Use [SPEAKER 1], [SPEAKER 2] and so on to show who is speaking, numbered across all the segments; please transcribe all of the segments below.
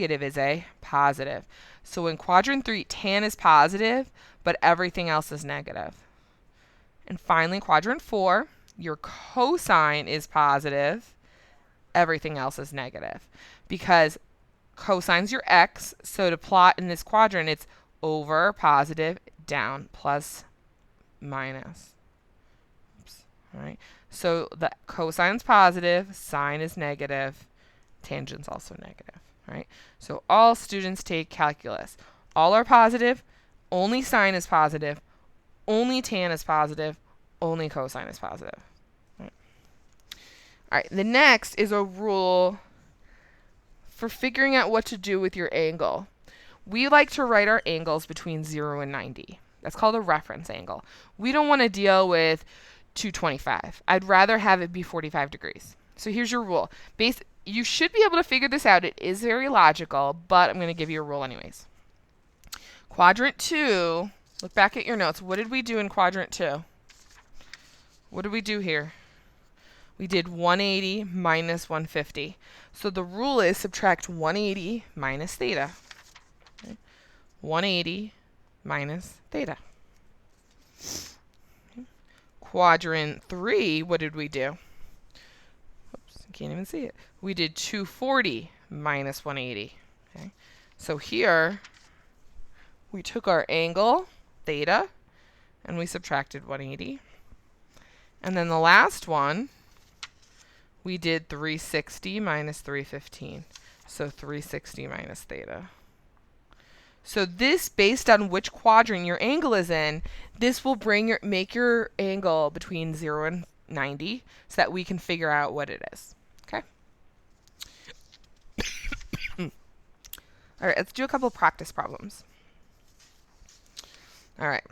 [SPEAKER 1] negative is a positive. So in quadrant 3, tan is positive, but everything else is negative. And finally, quadrant 4, your cosine is positive, everything else is negative. Because cosine's your x, so to plot in this quadrant, it's over, positive, down, plus, minus. Oops. All right. So the cosine's positive, sine is negative, tangent's also negative. All right. So all students take calculus. All are positive, only sine is positive, only tan is positive, only cosine is positive. All right, the next is a rule for figuring out what to do with your angle. We like to write our angles between 0 and 90. That's called a reference angle. We don't want to deal with 225. I'd rather have it be 45 degrees. So here's your rule. You should be able to figure this out. It is very logical, but I'm going to give you a rule anyways. Quadrant 2, look back at your notes. What did we do in quadrant 2? What did we do here? We did 180 minus 150. So the rule is subtract 180 minus theta. Okay. 180 minus theta. Okay. Quadrant 3, what did we do? Oops, I can't even see it. We did 240 minus 180. Okay. So here, we took our angle, theta, and we subtracted 180. And then the last one, we did 360 minus 315. So 360 minus theta. So this, based on which quadrant your angle is in, this will make your angle between 0 and 90 so that we can figure out what it is. Okay? All right, let's do a couple of practice problems. All right.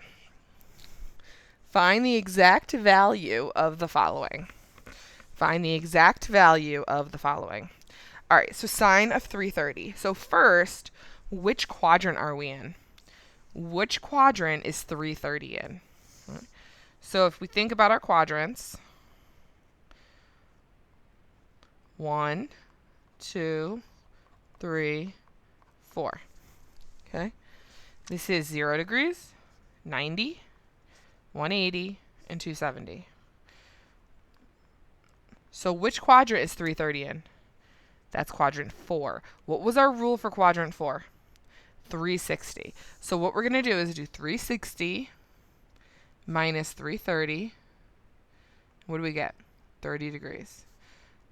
[SPEAKER 1] Find the exact value of the following. Find the exact value of the following. All right, so sine of 330. So first, which quadrant are we in? Which quadrant is 330 in? Right. So if we think about our quadrants, 1, 2, 3, 4. Okay? This is 0 degrees, 90, 180, and 270. So which quadrant is 330 in? That's quadrant 4. What was our rule for quadrant 4? 360. So what we're going to do is do 360 minus 330. What do we get? 30 degrees.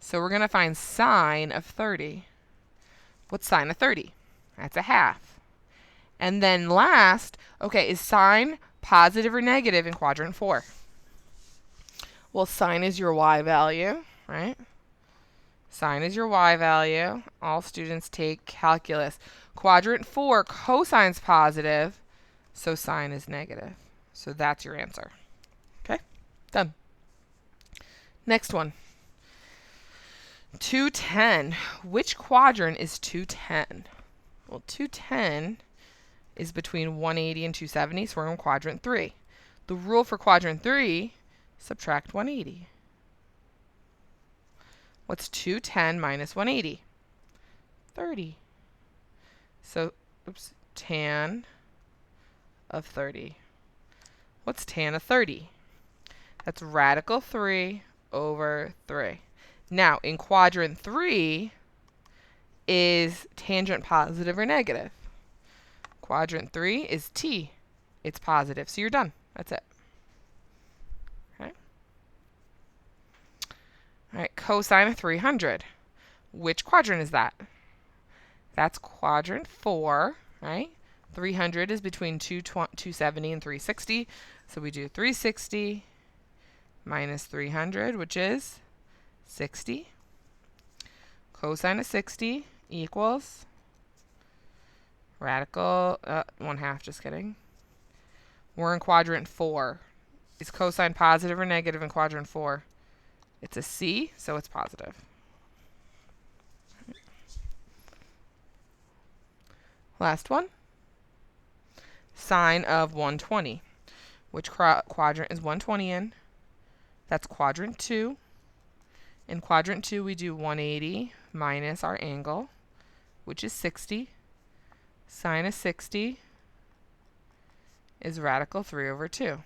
[SPEAKER 1] So we're going to find sine of 30. What's sine of 30? That's a half. And then last, okay, is sine positive or negative in quadrant 4? Well, sine is your y value, right? Sine is your y value. All students take calculus. Quadrant 4, cosine's positive, so sine is negative. So that's your answer. Okay? Done. Next one. 210. Which quadrant is 210? Well, 210 is between 180 and 270, so we're in quadrant 3. The rule for quadrant 3, subtract 180. What's 210 minus 180? 30. So, oops, tan of 30. What's tan of 30? That's radical 3 over 3. Now, in quadrant 3, is tangent positive or negative? Quadrant 3 is t. It's positive, so you're done. That's it. Okay. All right, cosine of 300. Which quadrant is that? That's quadrant 4, right? 300 is between 270 and 360. So we do 360 minus 300, which is 60. Cosine of 60 equals radical 1/2, just kidding. We're in quadrant 4. Is cosine positive or negative in quadrant 4? It's a C, so it's positive. Last one. Sine of 120. Which quadrant is 120 in? That's quadrant 2. In quadrant 2, we do 180 minus our angle, which is 60. Sine of 60 is radical 3 over 2.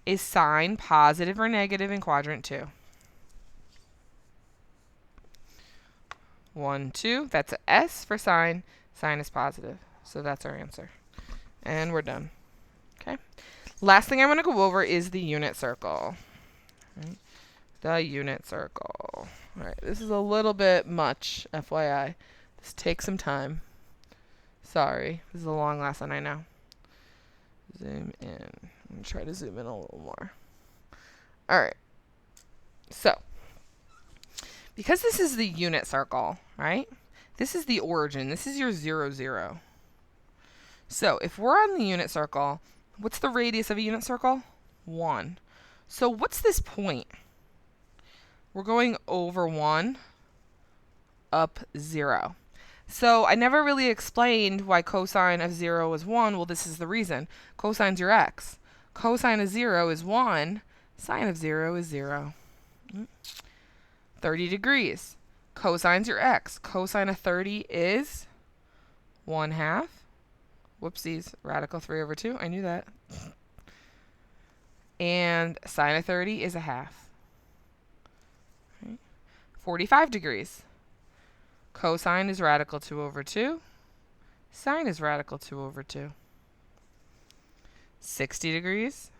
[SPEAKER 1] Is sine positive or negative in quadrant 2? 1, 2. That's a S for sine. Sine is positive. So that's our answer. And we're done. Okay. Last thing I want to go over is the unit circle. Right. The unit circle. All right. This is a little bit much, FYI. This takes some time. Sorry. This is a long lesson, I know. Zoom in. I'm going to try to zoom in a little more. All right. So, because this is the unit circle, right? This is the origin. This is your 0, 0. So, if we're on the unit circle, what's the radius of a unit circle? 1. So, what's this point? We're going over 1, up 0. So I never really explained why cosine of 0 is 1. Well, this is the reason. Cosine's your x. Cosine of 0 is 1. Sine of 0 is 0. 30 degrees. Cosine's your x. Cosine of 30 is 1/2. Whoopsies. Radical 3 over 2. I knew that. And sine of 30 is 1/2. 45 degrees. Cosine is radical 2 over 2. Sine is radical 2 over 2. 60 degrees.